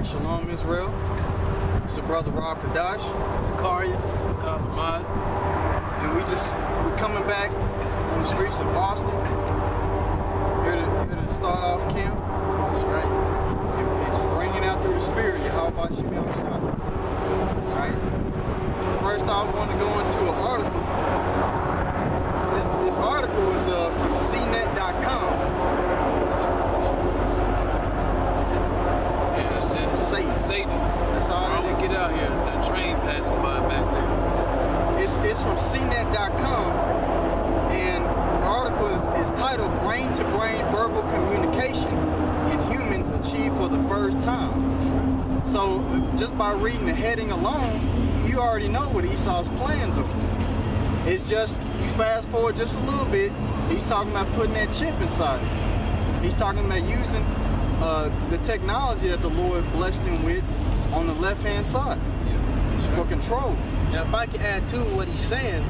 Alright, Shalom Israel. It's a brother Rob Kadash. Zakaria, Ahmad. And we're coming back on the streets of Boston. Here to start off camp. That's right. And just bringing out through the spirit, Yahweh Shem Yahushua. Alright. First off, I want to go into an article. This article is from cnet.com. Satan. That's all I didn't get out here. The train passing by back there. It's from cnet.com, and the article is titled "Brain-to-Brain Verbal Communication in Humans Achieved for the First Time." So just by reading the heading alone, you already know what Esau's plans are. It's just, you fast forward just a little bit, he's talking about putting that chip inside it. He's talking about using the technology that the Lord blessed him with on the left-hand side for control. Now, if I can add to what he's saying,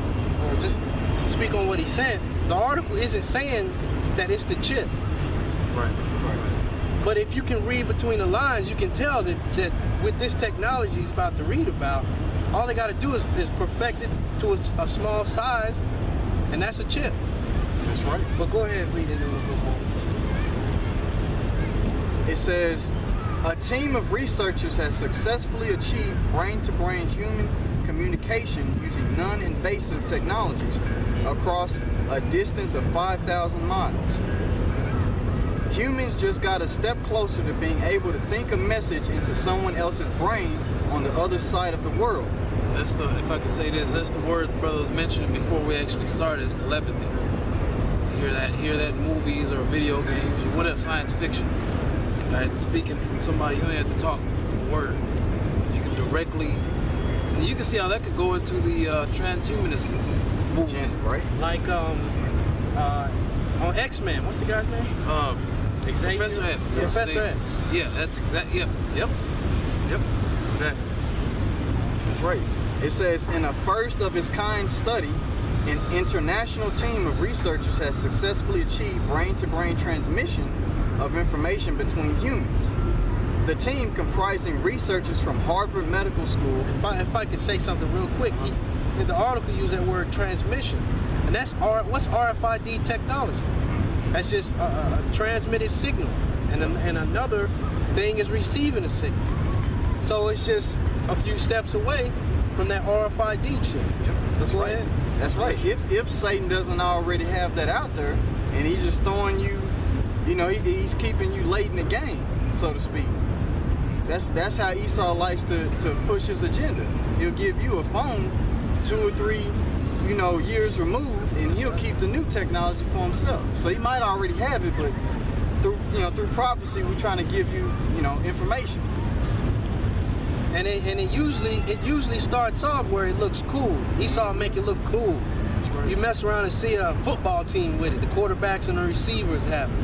or just speak on what he's saying, the article isn't saying that it's the chip. Right. But if you can read between the lines, you can tell that with this technology he's about to read about, all they got to do is perfect it to a small size, and that's a chip. That's right. But go ahead and read it a little bit more. It says, a team of researchers has successfully achieved brain-to-brain human communication using non-invasive technologies across a distance of 5,000 miles. Humans just got a step closer to being able to think a message into someone else's brain on the other side of the world. That's the, if I could say this, that's the word the brother was mentioning before we actually started, is telepathy. Hear that in movies or video games or whatever, science fiction. Right, speaking from somebody, you don't have to talk a word. You can directly, you can see how that could go into the transhumanist movement, right? Like on X-Men, what's the guy's name? Professor X. Professor X. Yeah, that's exact. Yep, exactly. That's right. It says, in a first of its kind study, an international team of researchers has successfully achieved brain-to-brain transmission of information between humans. The team, comprising researchers from Harvard Medical School. If I could say something real quick, in the article used that word transmission, and that's what's RFID technology? That's just a transmitted signal, and another thing is receiving a signal. So it's just a few steps away from that RFID chip. Yep, that's right. Ahead. That's right. If Satan doesn't already have that out there, and he's just throwing you, he's keeping you late in the game, so to speak. That's how Esau likes to push his agenda. He'll give you a phone 2 or 3, years removed, and he'll keep the new technology for himself. So he might already have it, but through prophecy, we're trying to give you, information. And it usually starts off where it looks cool. Esau make it look cool. Right. You mess around and see a football team with it. The quarterbacks and the receivers have it.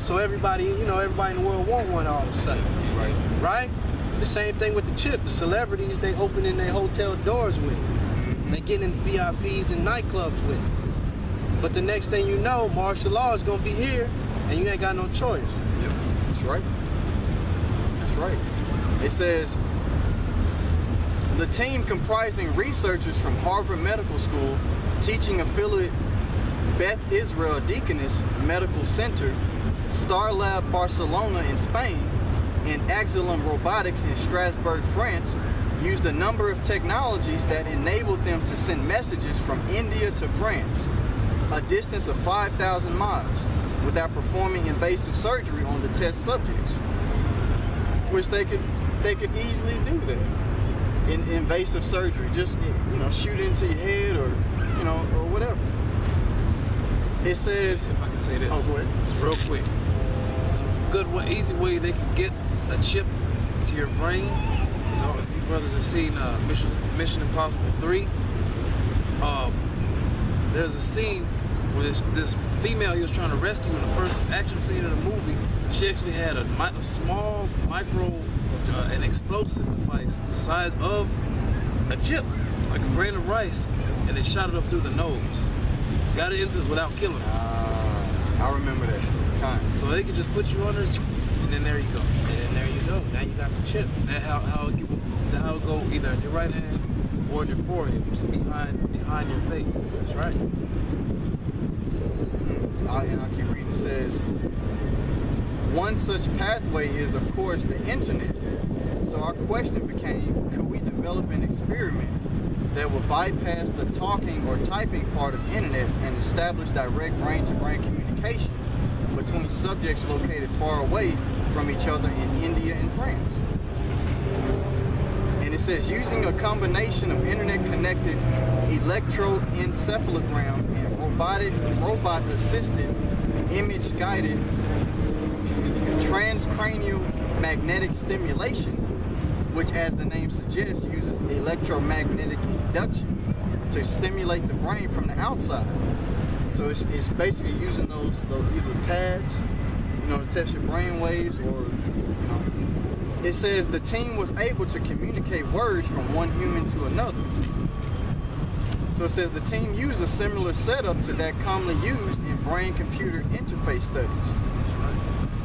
So everybody in the world want one all of a sudden. Right? The same thing with the chip. The celebrities, they open in their hotel doors with it. They get in VIPs and nightclubs with it. But the next thing you know, martial law is gonna be here, and you ain't got no choice. Yep, that's right. That's right. It says, the team, comprising researchers from Harvard Medical School, teaching affiliate Beth Israel Deaconess Medical Center, Star Lab Barcelona in Spain, and Axilum Robotics in Strasbourg, France, used a number of technologies that enabled them to send messages from India to France, a distance of 5,000 miles, without performing invasive surgery on the test subjects, which they could easily do that. In invasive surgery, just shoot into your head or whatever. It says, if I can say this, oh, go ahead. Just real quick. Good way, easy way they can get a chip to your brain. So if you brothers have seen Mission Impossible 3, there's a scene where this female he was trying to rescue in the first action scene of the movie. She actually had a small an explosive device the size of a chip, like a grain of rice, and they shot it up through the nose. Got it into it without killing her. I remember that. mankind. So they can just put you under, and then there you go. And then there you go. Now you got the chip. And how it go either in your right hand or in your forehead, which is behind your face. That's right. And I'll keep reading. It says, one such pathway is, of course, the internet. So our question became, could we develop an experiment that would bypass the talking or typing part of internet and establish direct brain-to-brain communication between subjects located far away from each other in India and France? And it says, using a combination of internet-connected electroencephalogram and robot-assisted, image-guided transcranial magnetic stimulation, which, as the name suggests, uses electromagnetic induction to stimulate the brain from the outside. So it's basically using those either pads, to test your brain waves, or it says the team was able to communicate words from one human to another. So it says the team used a similar setup to that commonly used in brain-computer interface studies.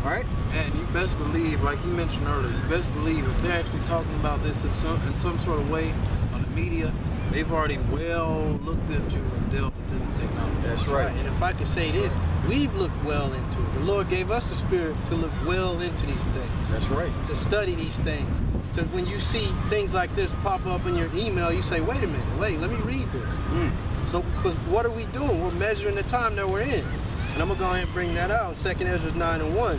All right? And you best believe, like you mentioned earlier, you best believe if they're actually talking about this in some sort of way on the media, they've already well looked into and delved into the technology. That's right. And if I could say this, we've looked well into it. The Lord gave us the spirit to look well into these things. That's right. To study these things. So when you see things like this pop up in your email, you say, wait a minute, let me read this. So, because what are we doing? We're measuring the time that we're in. And I'm going to go ahead and bring that out in 2 Ezra 9:1.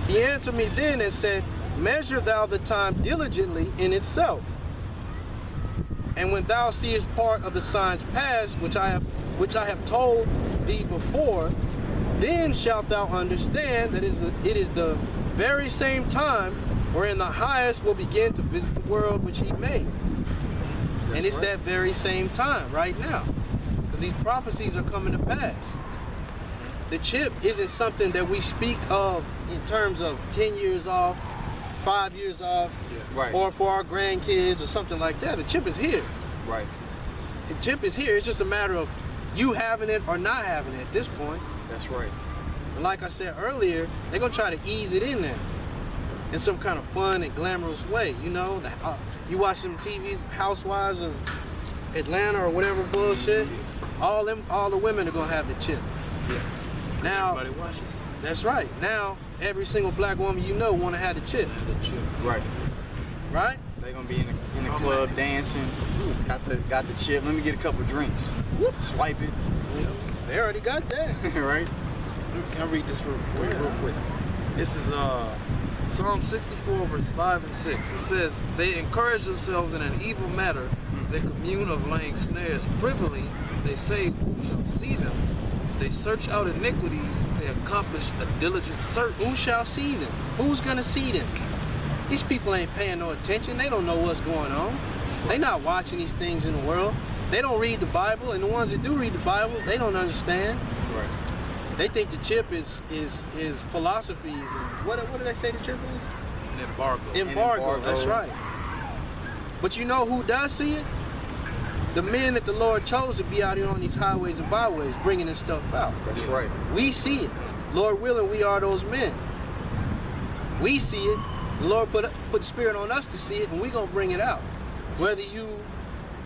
He answered me then and said, measure thou the time diligently in itself. And when thou seest part of the signs past, which I have told thee before, then shalt thou understand that it is the very same time wherein the highest will begin to visit the world which he made. And it's that very same time right now, because these prophecies are coming to pass. The chip isn't something that we speak of in terms of 10 years off, 5 years off, right, or for our grandkids or something like that. The chip is here. Right. The chip is here. It's just a matter of you having it or not having it at this point. That's right. And like I said earlier, they're going to try to ease it in there in some kind of fun and glamorous way. You watch them TVs, Housewives of Atlanta or whatever bullshit, all the women are going to have the chip. Yeah. Now, everybody watches it. That's right. Now, every single black woman you know want to have the chip. Right. Right? They're gonna be in the club dancing. Got the chip. Let me get a couple drinks. Whoop. Swipe it. They already got that. Right. Can I read this real quick? This is Psalm 64, verse 5 and 6. It says, they encourage themselves in an evil matter. They commune of laying snares privily. They say, who shall see them? They search out iniquities. They accomplish a diligent search. Who shall see them? Who's going to see them? These people ain't paying no attention. They don't know what's going on. They not watching these things in the world. They don't read the Bible, and the ones that do read the Bible, they don't understand. Right. They think the chip is philosophies and what do they say the chip is? An embargo. Embargo. That's right. But you know who does see it? The men that the Lord chose to be out here on these highways and byways bringing this stuff out. That's right. We see it. Lord willing, we are those men. We see it. The Lord put spirit on us to see it, and we're going to bring it out. Whether you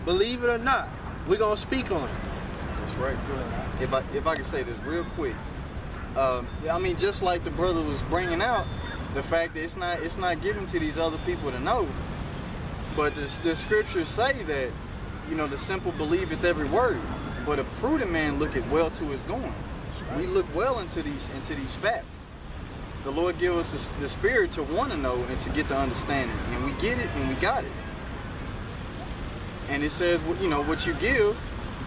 believe it or not, we're going to speak on it. That's right. If I could say this real quick. I mean, just like the brother was bringing out, the fact that it's not given to these other people to know. But the scriptures say that, the simple believeth every word, but a prudent man looketh well to his going. Right. We look well into these facts. The Lord give us the spirit to want to know and to get the understanding, and we get it and we got it. And it says, what you give,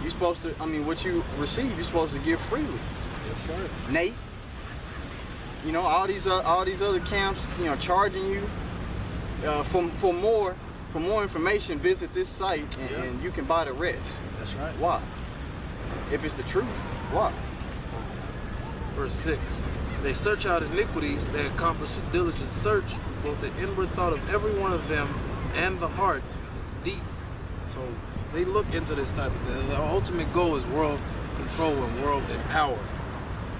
you're supposed to. What you receive, you're supposed to give freely. That's right. Nate, all these other camps, charging you for more information, visit this site and you can buy the rest. That's right. Why? If it's the truth, why? Verse 6. They search out iniquities, they accomplish a diligent search. Both the inward thought of every one of them and the heart is deep. So they look into this type of thing. The ultimate goal is world control and world and power.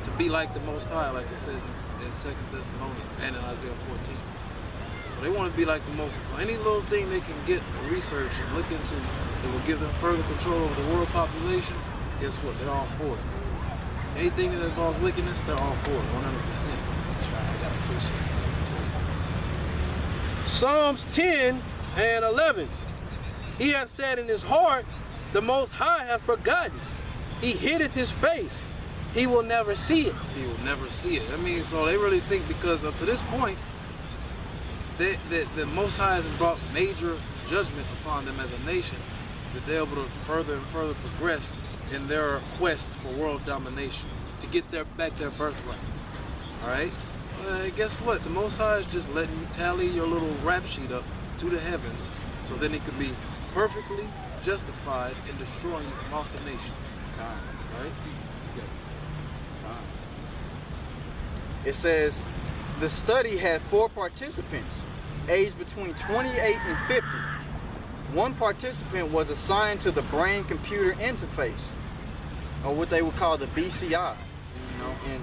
to be like the Most High, like it says in 2 Thessalonians and in Isaiah 14. So they want to be like the Most High. So any little thing they can get research and look into that will give them further control over the world population, guess what? They're all for it. Anything that involves wickedness, they're all for it, 100%. Psalms 10 and 11. He hath said in his heart, the Most High hath forgotten. He hideth his face. He will never see it. He will never see it. I mean, so they really think because up to this point, the Most High hasn't brought major judgment upon them as a nation, that they're able to further and further progress in their quest for world domination, to get back their birthright. All right? Guess what? The Most High is just letting you tally your little rap sheet up to the heavens, so then it could be perfectly justified in destroying you from off the nation. Right? It says, the study had 4 participants, aged between 28 and 50. One participant was assigned to the brain-computer interface, or what they would call the BCI. You know, and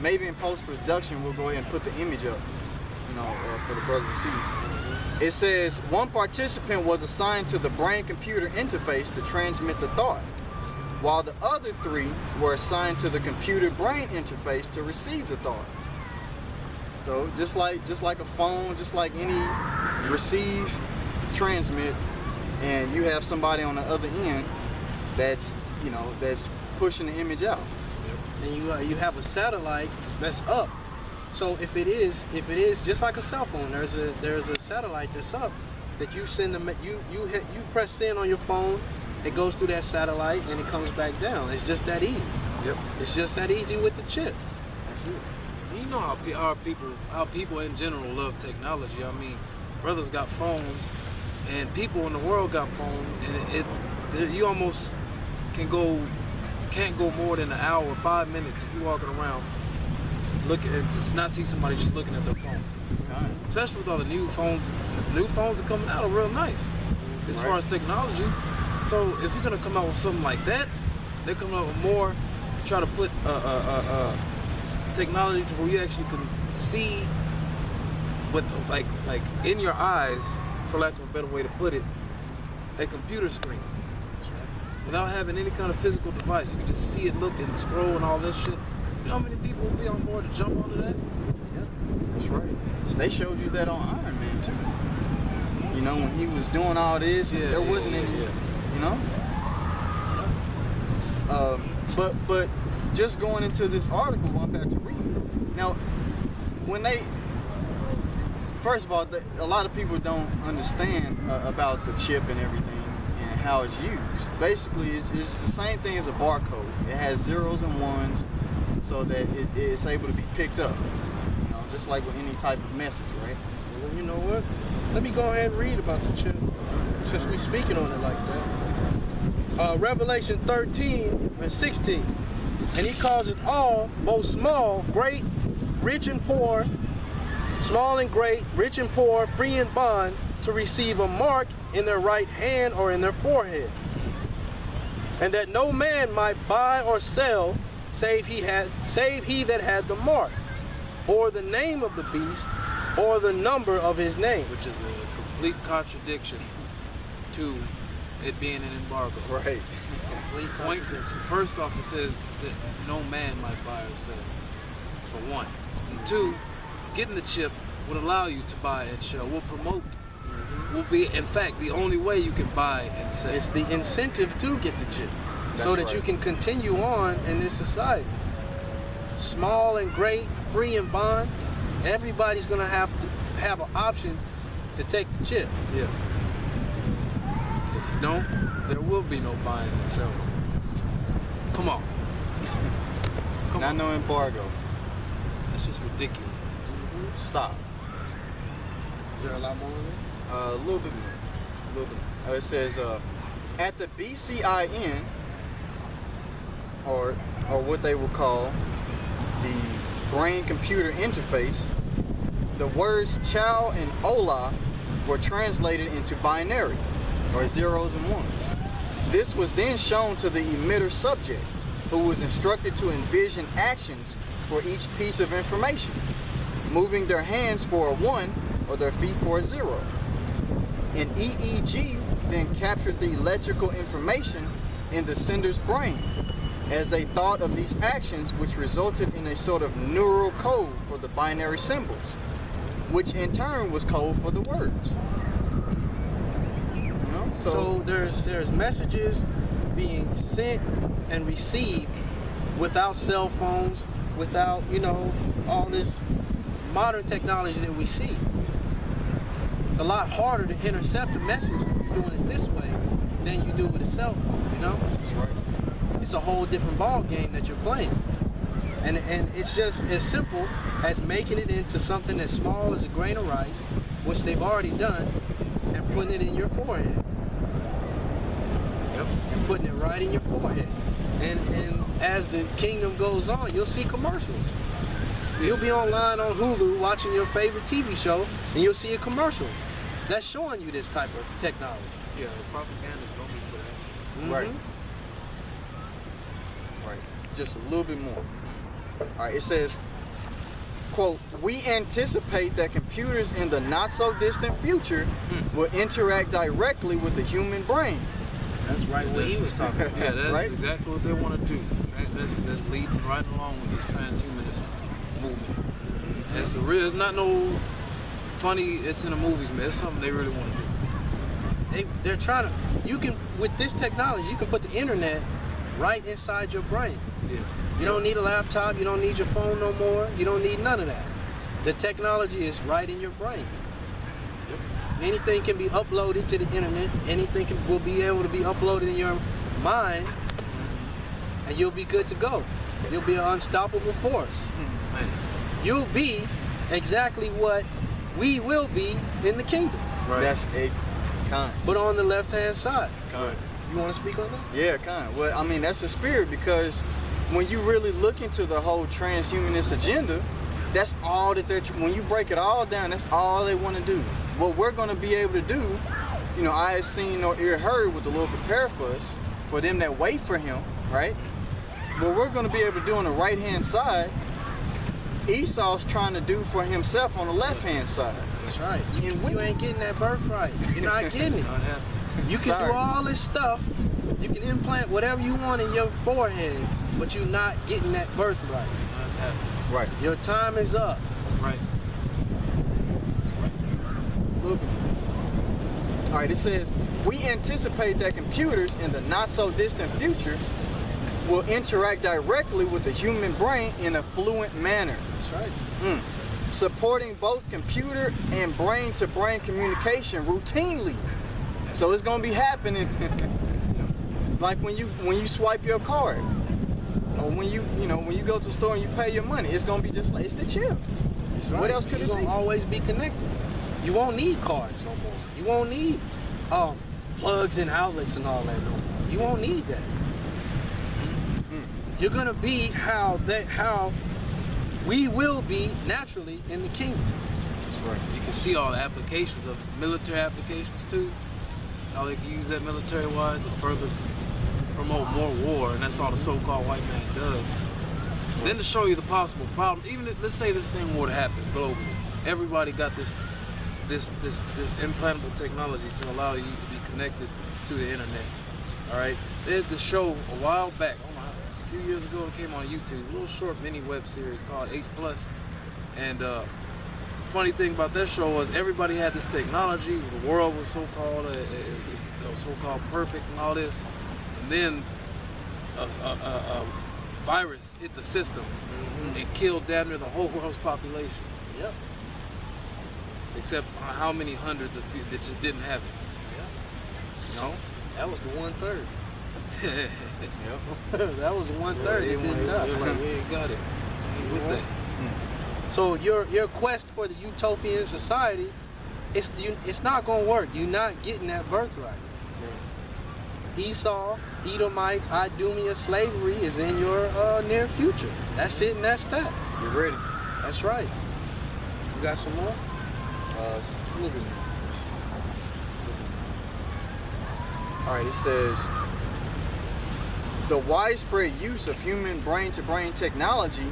maybe in post-production we'll go ahead and put the image up, you know, for the brothers to see. It says one participant was assigned to the brain-computer interface to transmit the thought, while the other 3 were assigned to the computer-brain interface to receive the thought. So just like a phone, just like any receive, transmit, and you have somebody on the other end that's, you know, that's pushing the image out. And you have a satellite that's up. So if it is just like a cell phone, there's a satellite that's up that you send them. You press send on your phone, it goes through that satellite and it comes back down. It's just that easy. Yep. It's just that easy with the chip. That's it. You know how people in general love technology. I mean, brothers got phones, and people in the world got phones, and you almost can't go more than an hour or 5 minutes if you're walking around looking and just not see somebody just looking at their phone. Right. Especially with all the new phones. The new phones are coming out are real nice as far as technology. So if you're gonna come out with something like that, they're coming out with more to try to put technology to where you actually can see with like in your eyes, for lack of a better way to put it, a computer screen. Without having any kind of physical device, you can just see it, look and scroll and all this shit. You know how many people would be on board to jump onto that? Yeah, that's right. They showed you that on Iron Man too. You know, when he was doing all this, there wasn't any, you know? But just going into this article I'm about to read. Now, first of all, a lot of people don't understand about the chip and everything and how it's used. Basically, it's the same thing as a barcode. It has zeros and ones so that it's able to be picked up. You know, just like with any type of message, right? Well, you know what? Let me go ahead and read about the chip, since we're speaking on it like that. Revelation 13 and 16. And he calls it all, both small, great, rich and poor, small and great, rich and poor, free and bond, to receive a mark in their right hand or in their foreheads. And that no man might buy or sell save he that had the mark, or the name of the beast, or the number of his name. Which is a complete contradiction to it being an embargo. Right. Point, first off, it says that no man might buy or sell, for one. And two, getting the chip would allow you to buy and sell, will promote, will be, in fact, the only way you can buy and sell. It's the incentive to get the chip. That's so that right. you can continue on in this society. Small and great, free and bond, everybody's gonna have to have an option to take the chip. Yeah. If you don't, there will be no buying and selling. Come on. Not no embargo. That's just ridiculous. Stop. Is there a lot more of it? A little bit more. A little bit. It says, at the BCIN, or what they will call the brain-computer interface, the words Chow and Ola were translated into binary, or zeros and ones. This was then shown to the emitter subject, who was instructed to envision actions for each piece of information, moving their hands for a 1 or their feet for a 0. An EEG then captured the electrical information in the sender's brain as they thought of these actions, which resulted in a sort of neural code for the binary symbols, which in turn was code for the words. You know? So there's messages being sent and received without cell phones, without, you know, all this modern technology that we see. It's a lot harder to intercept a message if you're doing it this way than you do with a cell phone, you know? That's right. It's a whole different ball game that you're playing. And it's just as simple as making it into something as small as a grain of rice, which they've already done, and putting it in your forehead. Yep. And putting it right in your forehead. And as the kingdom goes on, you'll see commercials. You'll be online on Hulu watching your favorite TV show, and you'll see a commercial that's showing you this type of technology. Yeah, the propaganda's gonna be put out. Right. Right. Just a little bit more. All right, it says, quote, "We anticipate that computers in the not so distant future will interact directly with the human brain." That's right what he was talking about. Yeah, that's Right? exactly what they want to do. That's leading right along with this transhumanist movement. It's real. It's not no funny. It's in the movies, man. It's something they really want to do. They're trying to. You can, with this technology, you can put the internet right inside your brain. Yeah. You don't need a laptop. You don't need your phone no more. You don't need none of that. The technology is right in your brain. Yep. Anything can be uploaded to the internet. Anything will be able to be uploaded in your mind, and you'll be good to go. You'll be an unstoppable force. Man. You'll be exactly what we will be in the kingdom, Right. That's kind. but on the left-hand side. Right. You want to speak on that? Yeah, kind of. Well, I mean, that's the spirit, because when you really look into the whole transhumanist agenda, that's all that when you break it all down, that's all they want to do. What we're going to be able to do, you know, eye has seen nor ear heard with the Lord prepare for us, for them that wait for him, right? What we're going to be able to do on the right-hand side, Esau's trying to do for himself on the left-hand side. That's right. You ain't getting that birthright. You're not getting it. Not happening. You can Sorry. do all this stuff. You can implant whatever you want in your forehead, but you're not getting that birthright. Not happening. Right. Your time is up. Right. All right, it says, "We anticipate that computers in the not so distant future will interact directly with the human brain in a fluent manner, That's right. supporting both computer and brain-to-brain communication routinely." So it's gonna be happening like when you swipe your card, or when you go to the store and you pay your money. It's gonna be just like, it's the chip. That's right. What else could You're it be? gonna always be connected. You won't need cards no more. You won't need plugs and outlets and all that no more. You won't need that. You're gonna be how we will be naturally in the kingdom. That's right. You can see all the applications of military applications too. How they can use that military-wise to further promote more war, and that's all the so-called white man does. Then to show you the possible problem, even if, let's say this thing were to happen globally, everybody got this implantable technology to allow you to be connected to the internet. All right, there's the show a while back, a few years ago, it came on YouTube, a little short mini web series called H+. And funny thing about that show was everybody had this technology. The world was so-called perfect and all this, and then a virus hit the system and killed damn near the whole world's population. Yep. Except how many hundreds of people that just didn't have it. Yeah. You know? That was the 1/3. Yep. That was the 1/3 that didn't They're die. like, we ain't got it. We ain't with that. So your quest for the utopian society, it's not gonna work. You're not getting that birthright. Esau, Edomites, Idumea, slavery is in your near future. That's it and that's that. Get ready. That's right. You got some more? A little bit more. All right, it says, the widespread use of human brain-to-brain technology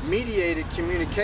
mediated communication